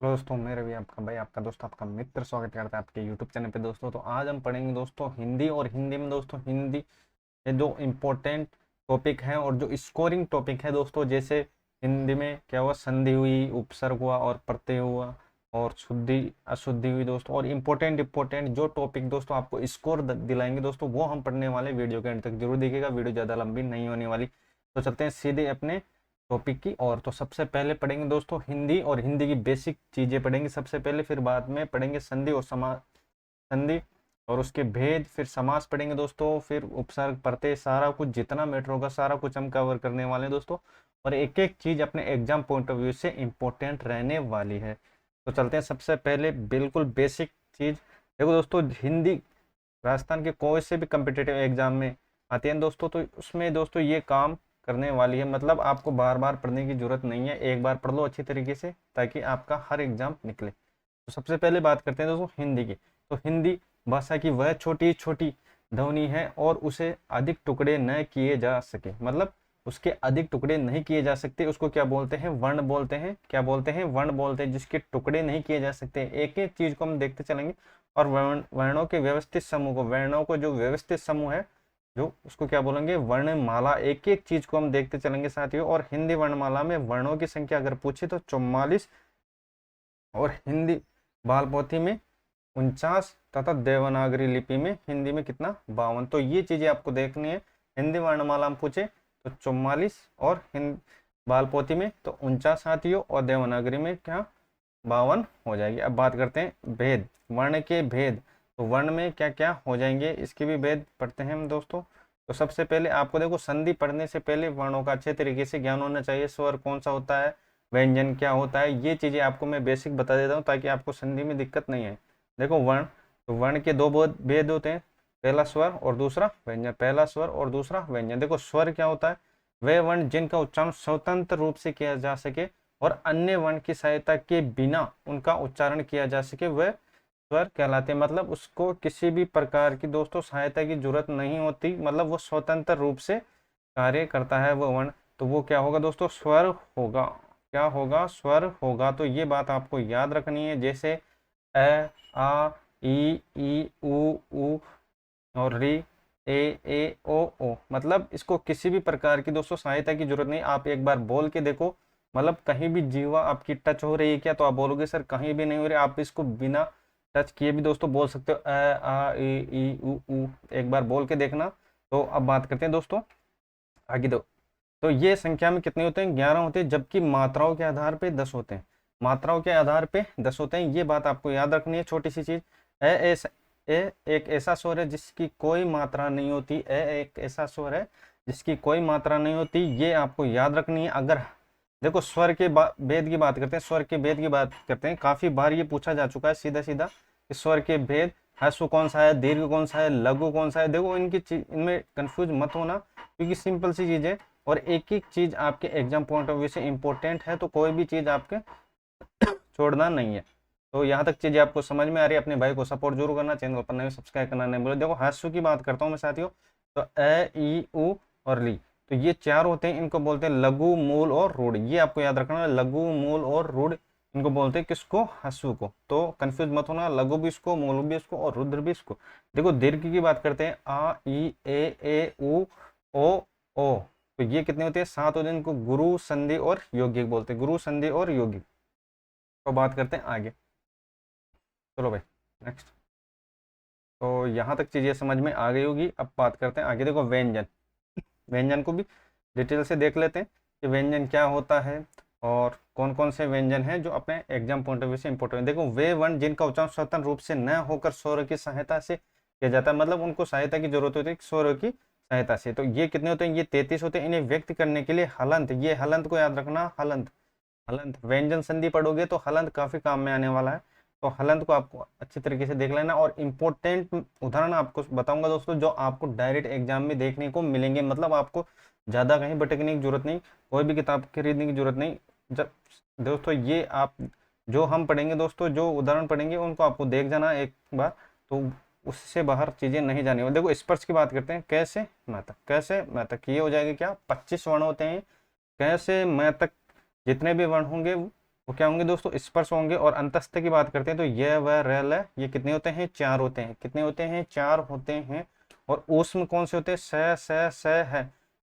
Hello दोस्तों, मेरा भी आपका भाई, आपका दोस्त, आपका मित्र स्वागत करता है आपके यूट्यूब चैनल पे। दोस्तों तो आज हम पढ़ेंगे दोस्तों हिंदी, और हिंदी में दोस्तों हिंदी के जो इम्पोर्टेंट टॉपिक है और जो स्कोरिंग टॉपिक है दोस्तों। जैसे हिंदी में क्या हुआ, संधि हुई, उपसर्ग हुआ और प्रत्यय हुआ और शुद्धि अशुद्धि हुई दोस्तों। और इम्पोर्टेंट इम्पोर्टेंट जो टॉपिक दोस्तों आपको स्कोर दिलाएंगे दोस्तों, वो हम पढ़ने वाले। वीडियो के एंड तक जरूर देखिएगा, वीडियो ज़्यादा लंबी नहीं होने वाली। तो चलते हैं सीधे अपने टॉपिक की। और तो सबसे पहले पढ़ेंगे दोस्तों हिंदी, और हिंदी की बेसिक चीजें पढ़ेंगे सबसे पहले, फिर बाद में पढ़ेंगे संधि और संधि और उसके भेद, फिर समास पढ़ेंगे दोस्तों, फिर उपसर्ग प्रत्यय, सारा कुछ जितना मैटर होगा सारा कुछ हम कवर करने वाले हैं दोस्तों। और एक एक चीज अपने एग्जाम पॉइंट ऑफ व्यू से इंपॉर्टेंट रहने वाली है। तो चलते हैं सबसे पहले बिल्कुल बेसिक चीज। देखो दोस्तों, हिंदी राजस्थान के कोई से भी कम्पिटेटिव एग्जाम में आते हैं दोस्तों, तो उसमें दोस्तों ये काम करने वाली है। मतलब आपको बार बार पढ़ने की जरूरत नहीं है, एक बार पढ़ लो अच्छी तरीके से ताकि आपका हर एग्जाम निकले। तो सबसे पहले बात करते हैं दोस्तों हिंदी की। तो हिंदी भाषा की वह छोटी छोटी ध्वनि है और उसे अधिक टुकड़े न किए जा सके, मतलब उसके अधिक टुकड़े नहीं किए जा सकते, उसको क्या बोलते हैं, वर्ण बोलते हैं। क्या बोलते हैं, वर्ण बोलते हैं, जिसके टुकड़े नहीं किए जा सकते। एक एक चीज को हम देखते चलेंगे। और वर्णों के व्यवस्थित समूह को, वर्णों को जो व्यवस्थित समूह है जो, उसको क्या बोलेंगे, वर्णमाला। एक एक चीज को हम देखते चलेंगे साथियों। और हिंदी वर्णमाला में वर्णों की संख्या अगर पूछे तो 44, और हिंदी बाल पोथी में 49, तथा देवनागरी लिपि में हिंदी में कितना, 52। तो ये चीजें आपको देखनी है। हिंदी वर्णमाला में पूछे तो 44, और हिंद बाल पोथी में तो 49 साथियों, और देवनागरी में क्या, 52 हो जाएगी। अब बात करते हैं भेद, वर्ण के भेद। तो वर्ण में क्या क्या हो जाएंगे, इसके भी भेद पढ़ते हैं हम दोस्तों। तो सबसे पहले आपको देखो, संधि पढ़ने से पहले वर्णों का अच्छे तरीके से ज्ञान होना चाहिए। स्वर कौन सा होता है, व्यंजन क्या होता है, ये चीजें आपको मैं बेसिक बता देता हूँ ताकि आपको संधि में दिक्कत नहीं है। देखो वर्ण, तो वर्ण के दो भेद होते हैं, पहला स्वर और दूसरा व्यंजन। पहला स्वर और दूसरा व्यंजन। देखो स्वर क्या होता है, वे वर्ण जिनका उच्चारण स्वतंत्र रूप से किया जा सके और अन्य वर्ण की सहायता के बिना उनका उच्चारण किया जा सके, वह स्वर कहलाते हैं। मतलब उसको किसी भी प्रकार की दोस्तों सहायता की जरूरत नहीं होती, मतलब वो स्वतंत्र रूप से कार्य करता है वो वर्ण। तो वो क्या होगा दोस्तों, स्वर होगा। क्या होगा, स्वर होगा। तो ये बात आपको याद रखनी है। जैसे अ, आ, ई उ और री, ए ओ। मतलब इसको किसी भी प्रकार की दोस्तों सहायता की जरूरत नहीं। आप एक बार बोल के देखो, मतलब कहीं भी जीवा आपकी टच हो रही है क्या, तो आप बोलोगे सर कहीं भी नहीं हो रही। आप इसको बिना टच किए भी दोस्तों बोल सकते हो, अ आ ई उ। एक बार बोल के देखना। तो अब बात करते हैं दोस्तों आगे। दो, तो ये संख्या में कितने होते हैं, 11 होते हैं, जबकि मात्राओं के आधार पे 10 होते हैं। मात्राओं के आधार पे 10 होते हैं, ये बात आपको याद रखनी है। छोटी सी चीज, ए, ए एक ऐसा स्वर है जिसकी कोई मात्रा नहीं होती। ए एक ऐसा स्वर है जिसकी कोई मात्रा नहीं होती, ये आपको याद रखनी है। अगर देखो स्वर के भेद की बात करते हैं, स्वर के भेद की बात करते हैं, काफी बार ये पूछा जा चुका है सीधा सीधा, स्वर के भेद, ह्रस्व कौन सा है, दीर्घ कौन सा है, लघु कौन सा है। देखो इनमें कंफ्यूज मत होना, क्योंकि सिंपल सी चीज है। और एक एक चीज आपके एग्जाम पॉइंट ऑफ व्यू से इंपॉर्टेंट है, तो कोई भी चीज आपके छोड़ना नहीं है। तो यहाँ तक चीजें आपको समझ में आ रही है। अपने भाई को सपोर्ट जरूर करना, चैनल पर नए सब्सक्राइब करना नहीं भूलो। देखो ह्रस्व की बात करता हूँ मैं साथियों, तो अ ई उ और ली, तो ये चार होते हैं, इनको बोलते हैं लघु, मूल और रूढ़। ये आपको याद रखना है, लघु, मूल और रूढ़, इनको बोलते हैं किसको, ह्रस्व को। तो कंफ्यूज मत होना, लघु भी इसको, मूल भी इसको और रुद्र भी इसको। देखो दीर्घ की बात करते हैं, आ ई ए उ ओ। तो ये कितने होते हैं, 7 होते हैं। इनको गुरु, संधि और यौगिक बोलते हैं, गुरु, संधि और यौगिक। तो बात करते हैं आगे, चलो भाई नेक्स्ट। तो यहाँ तक चीजें समझ में आ गई होगी। अब बात करते हैं आगे। देखो व्यंजन, व्यंजन को भी डिटेल से देख लेते हैं कि व्यंजन क्या होता है और कौन कौन से व्यंजन हैं जो अपने एग्जाम पॉइंट ऑफ व्यू से इंपॉर्टेंट है। देखो वे वर्ण जिनका उच्चारण स्वतंत्र रूप से न होकर स्वर की सहायता से किया जाता है, मतलब उनको सहायता की जरूरत होती है स्वर की सहायता से। तो ये कितने होते हैं, ये 33 होते हैं। इन्हें व्यक्त करने के लिए हलंत, ये हलंत को याद रखना, हलंत। हलंत व्यंजन संधि पढ़ोगे तो हलंत काफी काम में आने वाला है। तो हलंत को आपको अच्छी तरीके से देख लेना। और इम्पोर्टेंट उदाहरण आपको बताऊंगा दोस्तों, जो आपको डायरेक्ट एग्जाम में देखने को मिलेंगे। मतलब आपको ज्यादा कहीं भटकने की जरूरत नहीं, कोई भी किताब खरीदने की जरूरत नहीं। जब दोस्तों ये आप जो हम पढ़ेंगे दोस्तों, जो उदाहरण पढ़ेंगे उनको आपको देख जाना एक बार, तो उससे बाहर चीजें नहीं जानी। और देखो स्पर्श की बात करते हैं, कैसे मैं तक, कैसे मैं तक, ये हो जाएगा क्या, 25 वर्ण होते हैं। कैसे मैं तक जितने भी वर्ण होंगे वो क्या होंगे दोस्तों, स्पर्श होंगे। और अंतस्थ की बात करते हैं तो ये व र ल ये कितने होते हैं, 4 होते हैं। कितने होते हैं, 4 होते हैं। और ऊष्म कौन से होते हैं, स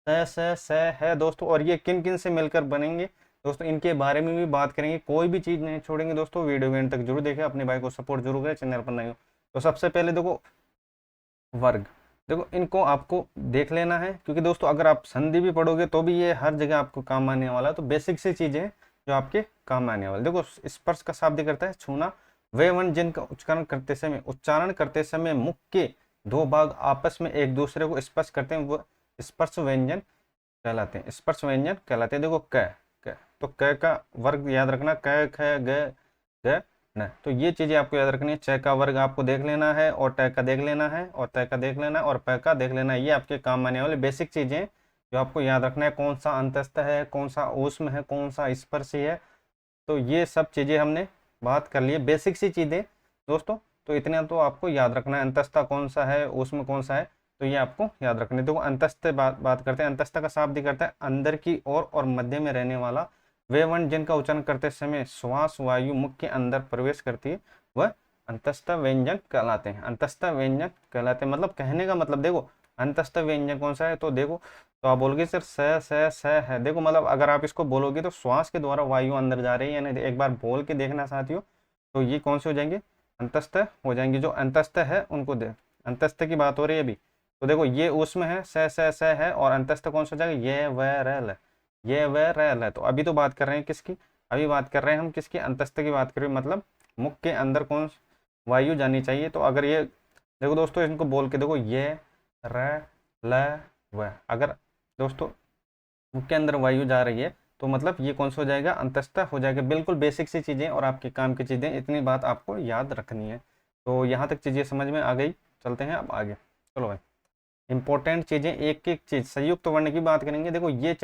है, स है दोस्तों। और ये किन किन से मिलकर बनेंगे दोस्तों, इनके बारे में भी बात करेंगे। कोई भी चीज नहीं छोड़ेंगे दोस्तों, वीडियो के एंड तक जरूर देखें, अपने भाई को सपोर्ट जरूर करें, चैनल पर नए हो तो। सबसे पहले देखो वर्ग, देखो इनको आपको देख लेना है, क्योंकि दोस्तों अगर आप संधि भी पढ़ोगे तो भी ये हर जगह आपको काम आने वाला है। तो बेसिक सी चीजें हैं जो आपके काम आने वाले। देखो स्पर्श का शाब्दिक करता है छूना। वे वन जिनका उच्चारण करते समय मुख के दो भाग आपस में एक दूसरे को स्पर्श करते हैं, वो स्पर्श व्यंजन कहलाते हैं। स्पर्श व्यंजन कहलाते हैं। देखो क तो क का वर्ग याद रखना, क ख ग न। तो ये चीजें आपको याद रखनी है। च का वर्ग आपको देख लेना है, और ट का देख लेना है, और त का देख लेना है, और प का देख लेना है। ये आपके काम आने वाले बेसिक चीजें जो आपको याद रखना है। कौन सा अंतस्थ है, कौन सा ऊष्म है, कौन सा स्पर्शी है। तो ये सब चीजें हमने बात कर ली है, बेसिक सी चीजें दोस्तों। तो इतना तो आपको याद रखना है, अंतस्थ कौन सा है, ऊष्म कौन सा है, तो ये आपको याद रखने। देखो अंतस्थ बात करते हैं। अंतस्थ का शाब्दिक करता है अंदर की ओर और मध्य में रहने वाला। वे वर्ण जिनका उच्चारण करते समय श्वास वायु मुख के अंदर प्रवेश करती है, वह अंतस्थ व्यंजन कहलाते हैं। अंतस्थ व्यंजन कहलाते हैं, मतलब कहने का मतलब देखो अंतस्थ व्यंजन कौन सा है, तो देखो तो आप बोलोगे सर स है। देखो मतलब अगर आप इसको बोलोगे तो श्वास के द्वारा वायु अंदर जा रही है या नहीं, एक बार बोल के देखना साथियों। तो ये कौन से हो जाएंगे, अंतस्थ हो जाएंगे। जो अंतस्थ है उनको दे, अंतस्थ की बात हो रही है अभी। तो देखो ये ऊष्म है, स है, और अंतस्थ कौन सा हो जाएगा, ये व र, ये व र। तो अभी तो बात कर रहे हैं किसकी, अभी बात कर रहे हैं हम किसकी, अंतस्थ की बात कर रहे हैं। मतलब मुख के अंदर कौन वायु जानी चाहिए। तो अगर ये देखो दोस्तों, इनको बोल के देखो, ये र ल व, अगर दोस्तों मुख के अंदर वायु जा रही है तो मतलब ये कौन सा हो जाएगा, अंतस्थ हो जाएगा। बिल्कुल बेसिक सी चीजें और आपके काम की चीजें, इतनी बात आपको याद रखनी है। तो यहाँ तक चीजें समझ में आ गई, चलते हैं अब आगे। चलो भाई, इंपॉर्टेंट चीजें एक एक चीज, संयुक्त वर्ण की बात करेंगे। देखो ये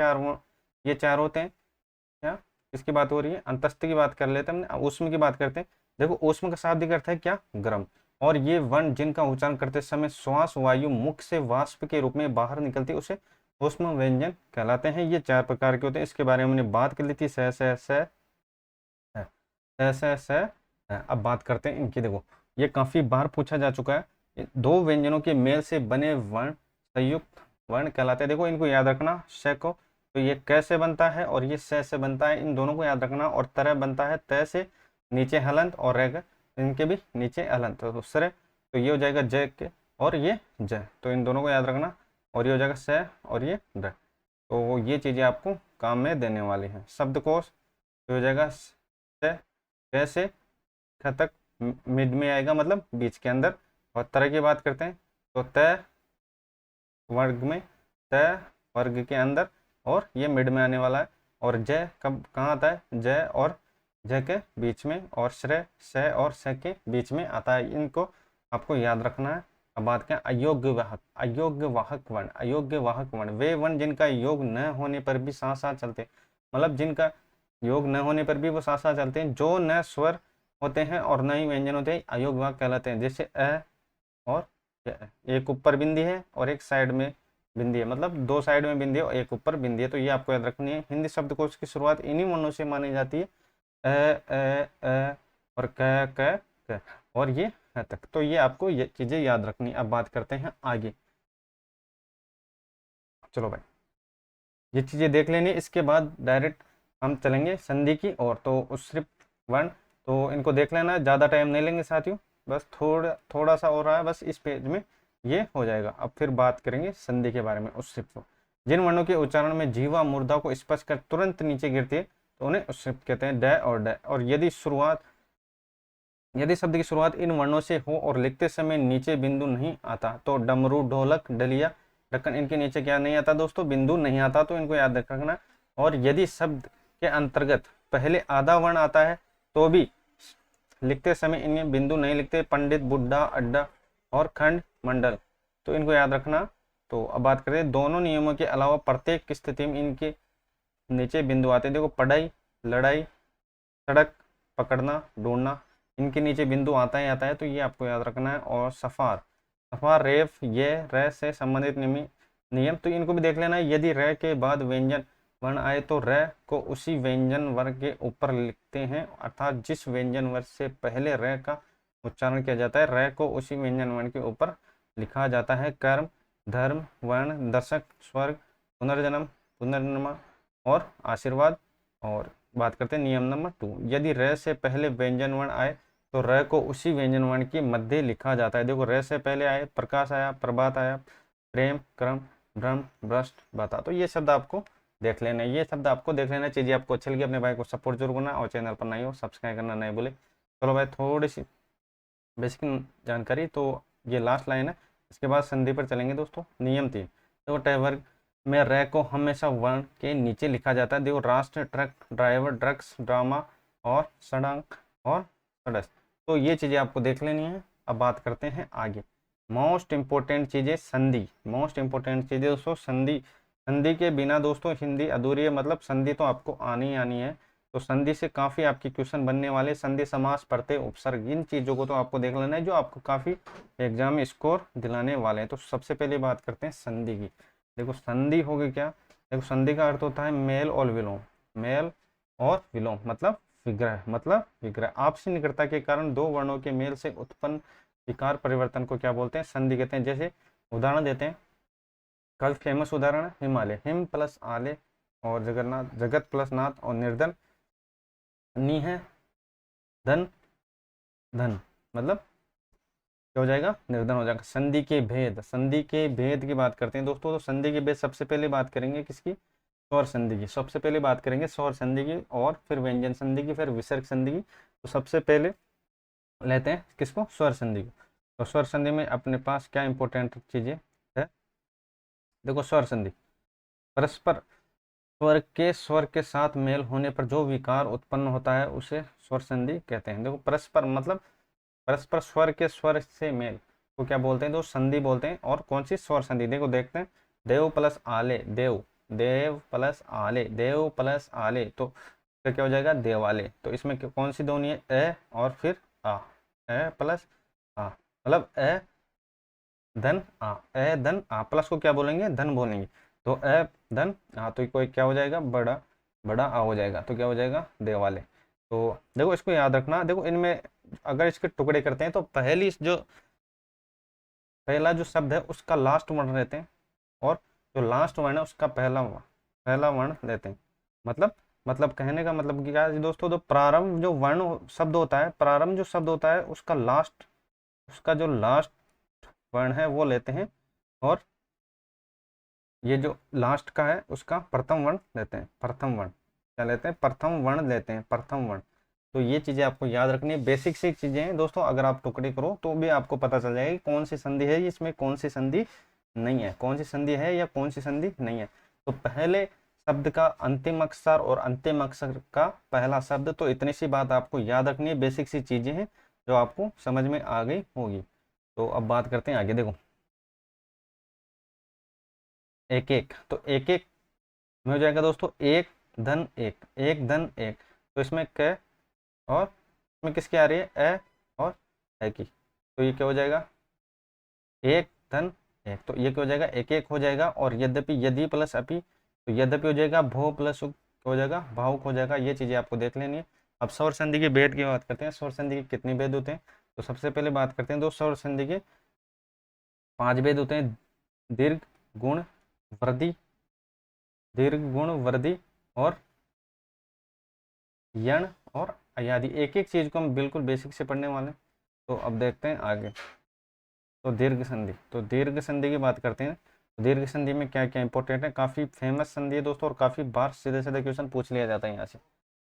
ये चार होते हैं। क्या किसकी बात हो रही है, अंतस्थ की बात कर लेते हैं हमने। ऊष्म की बात करते हैं। देखो ऊष्म का शाब्दिक अर्थ है क्या, गर्म। और ये वर्ण जिनका उच्चारण करते समय श्वास वायु मुख से वाष्प के रूप में बाहर निकलती है, उसे ऊष्म व्यंजन कहलाते हैं। ये 4 प्रकार के होते हैं, इसके बारे में हमने बात कर ली थी। अब बात करते हैं इनकी। देखो ये काफी बार पूछा जा चुका है। दो व्यंजनों के मेल से बने वर्ण संयुक्त वर्ण कहलाते हैं। देखो इनको याद रखना, श को तो ये क से बनता है और ये से बनता है, इन दोनों को याद रखना। और तरह बनता है त से, नीचे हलंत, और रेग इनके भी नीचे हलंत। तो दूसरे तो ये हो जाएगा ज के, और ये ज, तो इन दोनों को याद रखना। और ये हो जाएगा स और ये ड। तो ये चीजें आपको काम में देने वाली हैं। शब्दकोश तो हो जाएगा स कैसे ख तक मिड में आएगा, मतलब बीच के अंदर। और तरह की बात करते हैं तो त वर्ग में, त वर्ग के अंदर, और ये मिड में आने वाला है। और जय कब कहाँ आता है, जय और जय के बीच में, और श्रेय स और स के बीच में आता है। इनको आपको याद रखना है। अब बात करें अयोग्य वाहक, अयोग्य वाहक वर्ण। अयोग्य वाहक वर्ण वे वर्ण जिनका योग न होने पर भी साथ साथ चलते, मतलब जिनका योग न होने पर भी वो साथ साथ चलते हैं, जो न स्वर होते हैं और न ही व्यंजन होते हैं, अयोग्य वाहक कहलाते हैं। जैसे अ और एक ऊपर बिंदी है और एक साइड में बिंदी है, मतलब 2 साइड में बिंदी है और एक ऊपर बिंदी है। तो ये आपको याद रखनी है। हिंदी शब्दकोश की शुरुआत इन्हीं वर्णों से मानी जाती है, और क और ये तक। तो ये आपको ये चीजें याद रखनी। अब बात करते हैं आगे। चलो भाई, ये चीजें देख लेनी, इसके बाद डायरेक्ट हम चलेंगे संधि की ओर। तो उत्सृप वर्ण तो इनको देख लेना, ज़्यादा टाइम नहीं लेंगे साथियों, बस थोड़ा सा हो रहा है, बस इस पेज में ये हो जाएगा। अब फिर बात करेंगे संधि के बारे में। उत्सृप जिन वर्णों के उच्चारण में जीवा मूर्धा को स्पर्श कर तुरंत नीचे गिरती है तो उन्हें उत्सृप कहते हैं। ड और ड। और यदि शब्द की शुरुआत इन वर्णों से हो और लिखते समय नीचे बिंदु नहीं आता तो डमरू ढोलक डलिया ढक्कन, इनके नीचे क्या नहीं आता दोस्तों, बिंदु नहीं आता। तो इनको याद रखना। और यदि शब्द के अंतर्गत पहले आधा वर्ण आता है तो भी लिखते समय इनमें बिंदु नहीं लिखते। पंडित, बुढ़ा, अड्डा और खंड मंडल, तो इनको याद रखना। तो अब बात करें दोनों नियमों के अलावा प्रत्येक स्थिति में इनके नीचे बिंदु आते हैं। देखो पढ़ाई, लड़ाई, सड़क, पकड़ना, ढूंढना, इनके नीचे बिंदु आता है। तो ये आपको याद रखना है। और सफार, सफार, रेफ, ये र से संबंधित नियम, तो इनको भी देख लेना है। यदि र के बाद व्यंजन वर्ण आए तो र को उसी व्यंजन वर्ग के ऊपर लिखते हैं, अर्थात जिस व्यंजन वर्ग से पहले र का उच्चारण किया जाता है, र को उसी व्यंजन वर्ण के ऊपर लिखा जाता है। कर्म, धर्म, वर्ण, दशक, स्वर्ग, पुनर्जन्म, पुनर्नमा और आशीर्वाद। और बात करते हैं नियम नंबर 2, यदि र से पहले व्यंजन वर्ण आए तो र को उसी व्यंजन वर्ण के मध्य लिखा जाता है। देखो र से पहले आए, प्रकाश आया, प्रभात आया, प्रेम, क्रम, भ्रम, भ्रष्ट, बता, तो ये शब्द आपको देख लेना, ये शब्द आपको देख लेना चाहिए। आपको अच्छी लगी अपने भाई को सपोर्ट जरूर करना और चैनल पर नए हो सब्सक्राइब करना नहीं भूले। चलो भाई, थोड़ी सी बेसिक जानकारी, तो ये लास्ट लाइन है, इसके बाद संधि पर चलेंगे दोस्तों। नियम 3, तो टय वर्ग में र को हमेशा वर्ण के नीचे लिखा जाता है। देखो राष्ट्र, ट्रक, ड्राइवर, ड्रग्स, ड्रामा और सड़क और सड़क, तो ये चीज़ें आपको देख लेनी है। अब बात करते हैं आगे, मोस्ट इंपॉर्टेंट चीज़ें संधि। मोस्ट इंपॉर्टेंट चीज़ें दोस्तों संधि। संधि के बिना दोस्तों हिंदी अधूरी है, मतलब संधि तो आपको आनी आनी है। तो संधि से काफ़ी आपके क्वेश्चन बनने वाले, संधि, समास, प्रत्यय, उपसर्ग, इन चीज़ों को तो आपको देख लेना है जो आपको काफ़ी एग्जाम में स्कोर दिलाने वाले हैं। तो सबसे पहले बात करते हैं संधि की। देखो संधि होगी क्या, देखो संधि का अर्थ होता है मेल और विलोम। मेल और विलोम मतलब विग्रह, मतलब विग्रह। आपसी निकटता के कारण दो वर्णों के मेल से उत्पन्न विकार परिवर्तन को क्या बोलते हैं, संधि कहते हैं। जैसे उदाहरण देते हैं, काफी फेमस उदाहरण है हिमालय, हिम प्लस आले, और जगन्नाथ, जगत प्लस नाथ, और निर्धन, नी है, धन, धन, मतलब क्या हो जाएगा, निर्धन हो जाएगा। संधि के भेद, संधि के भेद की बात करते हैं दोस्तों। तो संधि के भेद सबसे पहले बात करेंगे किसकी, स्वर संधि की। सबसे पहले बात करेंगे स्वर संधि की, और फिर व्यंजन संधि की, फिर विसर्ग संधि की। तो सबसे पहले लेते हैं किसको, स्वर संधि को। तो स्वर संधि में अपने पास क्या इंपॉर्टेंट चीजें है, देखो स्वर संधि, परस्पर स्वर के साथ मेल होने पर जो विकार उत्पन्न होता है उसे स्वर संधि कहते हैं। देखो परस्पर मतलब परस्पर स्वर से मेल को क्या बोलते हैं, तो संधि बोलते हैं। और कौन सी, स्वर संधि। देखो देखते हैं, देव प्लस आले, देव, देव प्लस आले, देव प्लस आले, तो फिर क्या हो जाएगा, देवाले। तो इसमें कौन सी ध्वनि है, ए और फिर आ, ए प्लस आ, मतलब ए धन आ, ए धन आ, प्लस को क्या बोलेंगे, धन बोलेंगे। तो ए धन आ, तो कोई क्या हो जाएगा, बड़ा, बड़ा आ हो जाएगा, तो क्या हो जाएगा, देवाले। तो देखो इसको याद रखना। देखो इनमें अगर इसके टुकड़े करते हैं तो पहला जो शब्द है उसका लास्ट वर्ण रहते हैं, और जो लास्ट वर्ण है उसका पहला वर्ण लेते हैं। मतलब कहने का मतलब क्या है दोस्तों, तो प्रारंभ जो वर्ण शब्द होता है, प्रारंभ जो शब्द होता है उसका जो लास्ट वर्ण है वो लेते हैं, और ये जो लास्ट का है उसका प्रथम वर्ण लेते हैं। प्रथम वर्ण क्या लेते हैं, प्रथम वर्ण लेते हैं, प्रथम वर्ण। तो ये चीजें आपको याद रखनी है, बेसिक सी चीजें हैं दोस्तों। अगर आप टुकड़े करो तो भी आपको पता चल जाएगी कौन सी संधि है इसमें, कौन सी संधि नहीं है, कौन सी संधि है या कौन सी संधि नहीं है। तो पहले शब्द का अंतिम अक्षर और अंतिम अक्षर का पहला शब्द, तो इतनी सी बात आपको याद रखनी है, बेसिक सी चीजें हैं जो आपको समझ में आ गई होगी। तो अब बात करते हैं आगे। देखो एक एक, तो एक एक में हो जाएगा दोस्तों एक धन एक, एक धन एक। तो इसमें क और इसमें किसकी आ रही है, ए और ए की, तो ये क्या हो जाएगा, एक धन एक। तो ये क्या हो जाएगा, एक एक हो जाएगा। और यद्यपि, यदि प्लस अपि, तो यद्यपि हो जाएगा, भो प्लस उप हो जाएगा, भावुक हो जाएगा। ये चीजें आपको देख लेनी है। अब स्वर संधि के भेद की बात करते हैं। स्वर संधि के कितने भेद होते हैं, तो सबसे पहले बात करते हैं दोस्तों, स्वर संधि के 5 भेद होते हैं। दीर्घ, गुण, वृद्धि, दीर्घ, गुण, वृद्धि और यण और अयादि। एक एक चीज को हम बिल्कुल बेसिक से पढ़ने वाले हैं। तो अब देखते हैं आगे। तो दीर्घ संधि, तो दीर्घ संधि की बात करते हैं। दीर्घ संधि में क्या क्या इंपॉर्टेंट है, काफी फेमस संधि है दोस्तों, और काफी बार सीधे सीधे क्वेश्चन पूछ लिया जाता है यहाँ से।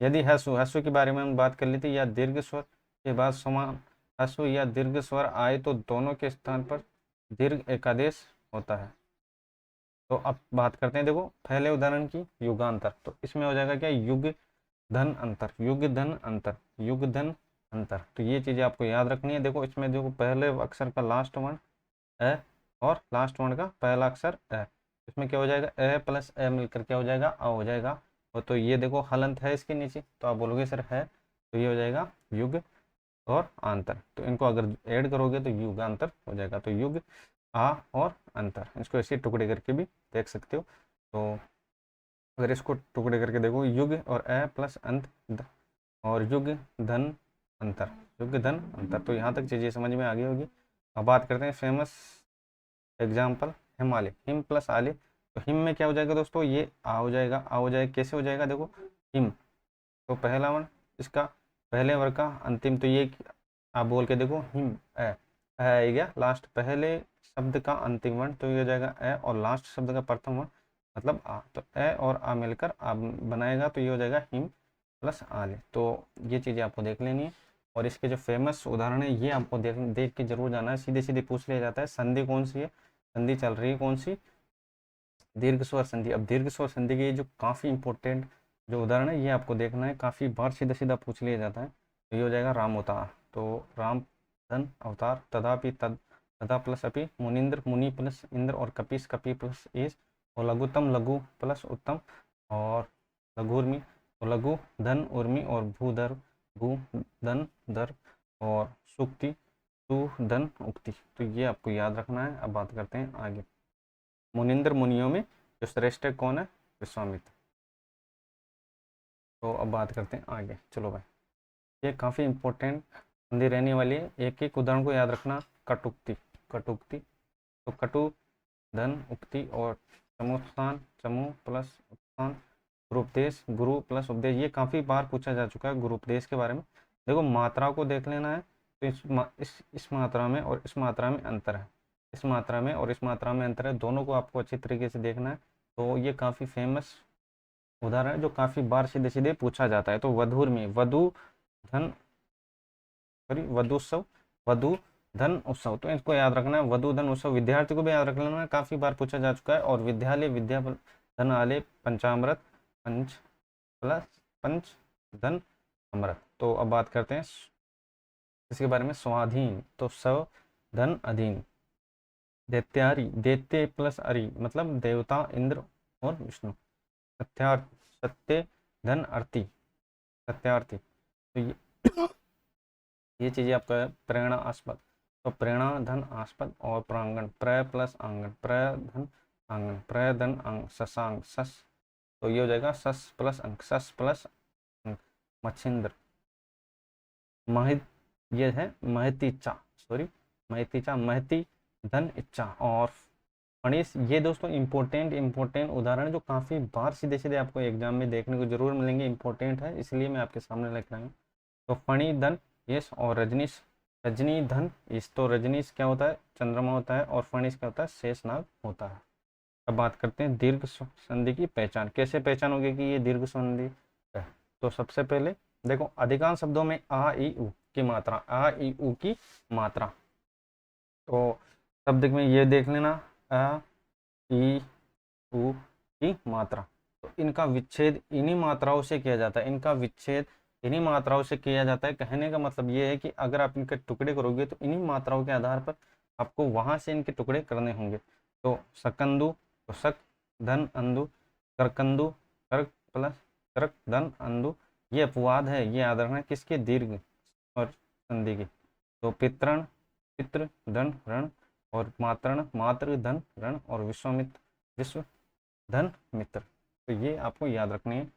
यदि हस्व, हस्व के बारे में हम बात कर ली थी, या दीर्घ स्वर के बाद समान हस्व या दीर्घ स्वर आए तो दोनों के स्थान पर दीर्घ एकादेश होता है। तो अब बात करते हैं, देखो पहले उदाहरण की युगांतर। तो इसमें हो जाएगा क्या, युग धन अंतर, युग धन अंतर, युग धन अंतर। तो ये चीजें आपको याद रखनी है। देखो इसमें देखो पहले अक्षर का लास्ट वर्ण ए, और लास्ट वर्ण का पहला अक्षर ए, इसमें क्या हो जाएगा, ए प्लस ए मिलकर क्या हो जाएगा, अ हो जाएगा। और तो ये देखो हलंत है इसके नीचे, तो आप बोलोगे सर है, तो ये हो जाएगा युग और आंतर। तो इनको अगर ऐड करोगे तो युगांतर हो जाएगा। तो युग, आ और अंतर, इसको ऐसे टुकड़े करके भी देख सकते हो। तो अगर इसको टुकड़े करके देखो, युग और अ प्लस अंत और युग धन अंतर, युग धन अंतर। तो यहाँ तक चीज़ें समझ में आ गई होगी। अब बात करते हैं famous example, Himalaya, him plus आले। तो हिम में क्या हो जाएगा दोस्तों, ये आ हो जाएगा, आ हो जाएगा, कैसे हो जाएगा देखो, हिम तो पहला वर्ण इसका पहले वर्ग का अंतिम, तो ये आप बोल के देखो, हिम आएगा लास्ट पहले शब्द का अंतिम वर्ण, तो ये हो जाएगा अ, और लास्ट शब्द का प्रथम वर्ण मतलब आ, तो अ और आ मिलकर आ बनाएगा, तो ये हो जाएगा हिम प्लस आले। तो ये चीज़ें आपको देख लेनी है। और इसके जो फेमस उदाहरण है ये आपको देख देख के जरूर जाना है। सीधे सीधे पूछ लिया जाता है, संधि कौन सी है, संधि चल रही है कौन सी, दीर्घ स्वर संधि। अब दीर्घ स्वर संधि के जो काफ़ी इंपॉर्टेंट जो उदाहरण है ये आपको देखना है, काफ़ी बार सीधा सीधा पूछ लिया जाता है। तो ये हो जाएगा राम अवतार, तो राम धन अवतार, तदापि तद, तदा प्लस अपि, मुनिंद्र मुनि प्लस इंद्र, और कपीस कपि प्लस एस, और लघुतम लघु प्लस उत्तम, और लघुर्मी तो लघु धन उर्मी, और भूधर भू धन धर, और सुक्ति सु धन उक्ति। तो ये आपको याद रखना है। अब बात करते हैं आगे, मुनिंद्र मुनियों में जो श्रेष्ठ है कौन है, विश्वामित्र। तो अब बात करते हैं आगे, चलो भाई, ये काफ़ी इंपॉर्टेंट संधि रहने वाली है। एक एक उदाहरण को याद रखना, कटुक्ति, कटुक्ति तो कटु धन उक्ति, और चमोत्थान चमो प्लस उत्थान, गुरुपदेश गुरु प्लस उपदेश। ये काफ़ी बार पूछा जा चुका है गुरुपदेश के बारे में। देखो मात्रा को देख लेना है, तो इस मात्रा में और इस मात्रा में अंतर है, इस मात्रा में और इस मात्रा में अंतर है, दोनों को आपको अच्छी तरीके से देखना है। तो ये काफ़ी फेमस उदाहरण है जो काफ़ी बार सीधे सीधे पूछा जाता है। तो वधुर में वधु धन, सॉरी वधुत्सव, वधु धन उत्सव, तो इसको याद रखना है, वधु धन उत्सव। विद्यार्थी को भी याद रख लेना है, काफ़ी बार पूछा जा चुका है। और विद्यालय विद्या धन आलय पंचामृत, पंच प्लस पंच धन अमृत। तो अब बात करते हैं इसके बारे में, स्वाधीन तो स्व धन अधीन, दैत्यारी दैत्य प्लस अरि मतलब देवता इंद्र और विष्णु, सत्यार्थ सत्य धन अर्थी, सत्यार्थी। तो ये चीज़ें आपका प्रेरणास्पद, तो प्रेरणा धन आस्पद, और प्रांगण प्र प्लस आंगन, प्र धन आंगन, प्र धन अंग, शशांक सस, तो ये हो जाएगा सस प्लस अंक, सस प्लस अंक, मच्छिंद्र महित, ये है महतीचा, सॉरी महतीचा, महती धन इच्छा, और फणीस। ये दोस्तों इंपॉर्टेंट उदाहरण जो काफ़ी बार सीधे सीधे आपको एग्जाम में देखने को जरूर मिलेंगे, इंपॉर्टेंट है इसलिए मैं आपके सामने लेकर आया हूँ। तो फणी धन यश, और रजनीश रजनी धन इस, तो रजनीश क्या होता है, चंद्रमा होता है, और फणीश क्या होता है, शेषनाग होता है। अब बात करते हैं दीर्घ संधि की पहचान, कैसे पहचान होगी कि ये दीर्घ संधि है। तो सबसे पहले देखो, अधिकांश शब्दों में आ ई उ की मात्रा, आ ई उ की मात्रा, तो शब्द में ये देख लेना, आ ई उ की मात्रा, तो इनका विच्छेद इन्हीं मात्राओं से किया जाता है, इनका विच्छेद इन्हीं मात्राओं से किया जाता है। कहने का मतलब ये है कि अगर आप इनके टुकड़े करोगे तो इन्हीं मात्राओं के आधार पर आपको वहां से इनके टुकड़े करने होंगे। तो सकंदु तो सक धन अंदु, करकंदु कर्क प्लस कर्क धन अंदु, ये अपवाद है, ये याद रखना किसके, दीर्घ और संधि की। तो पितरण पितृ धन ऋण, और मातरण मातृ धन ऋण, और विश्वामित्र विश्व धन मित्र। तो ये आपको याद रखनी है।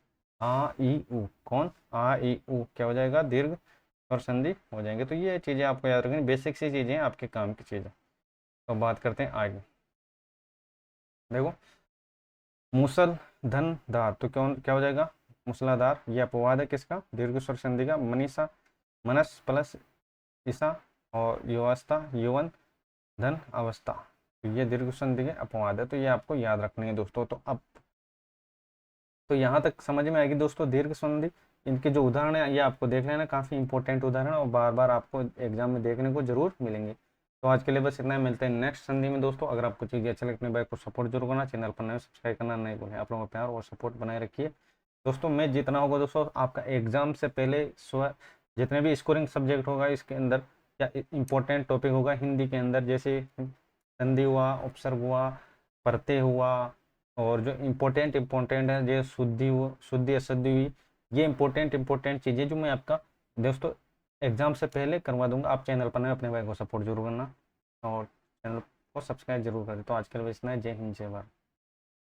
आ ई उ कौन, आ ई उ क्या हो जाएगा, दीर्घ और संधि हो जाएंगे। तो ये चीज़ें आपको याद रखनी, बेसिक सी चीज़ें आपके काम की चीज़ें। तो बात करते हैं आगे, देखो मूसल धन धार, तो कौन क्या हो जाएगा, मूसलाधार। ये अपवाद है किसका, दीर्घ स्वर संधि का। मनीषा मनस प्लस ईसा, और युवावस्था यौवन धन अवस्था, तो ये दीर्घ संधि के अपवाद है, तो ये आपको याद रखनी है दोस्तों। तो अब तो यहाँ तक समझ में आएगी दोस्तों दीर्घ संधि, इनके जो उदाहरण है ये आपको देख लेना, काफ़ी इंपॉर्टेंट उदाहरण और बार बार आपको एग्जाम में देखने को जरूर मिलेंगे। तो आज के लिए बस इतना ही, मिलते हैं नेक्स्ट संधि में दोस्तों। अगर आपको चीज़ें अच्छी लगे अपने भाई को सपोर्ट जरूर करना, चैनल पर नए सब्सक्राइब करना नहीं भूलें। आप लोगों का प्यार और सपोर्ट बनाए रखिए दोस्तों। मैं जितना होगा दोस्तों आपका एग्जाम से पहले जितने भी स्कोरिंग सब्जेक्ट होगा इसके अंदर या इंपॉर्टेंट टॉपिक होगा हिंदी के अंदर, जैसे संधि हुआ, उपसर्ग हुआ, प्रत्यय हुआ, और जो इम्पोर्टेंट है जो शुद्धि अशुद्धि हुई, ये इंपॉर्टेंट चीज़ें जो मैं आपका दोस्तों एग्जाम से पहले करवा दूंगा। आप चैनल पर नए अपने भाई को सपोर्ट जरूर करना और चैनल को सब्सक्राइब जरूर करें। तो आज के लिए इतना है, जय हिंद जय भारत।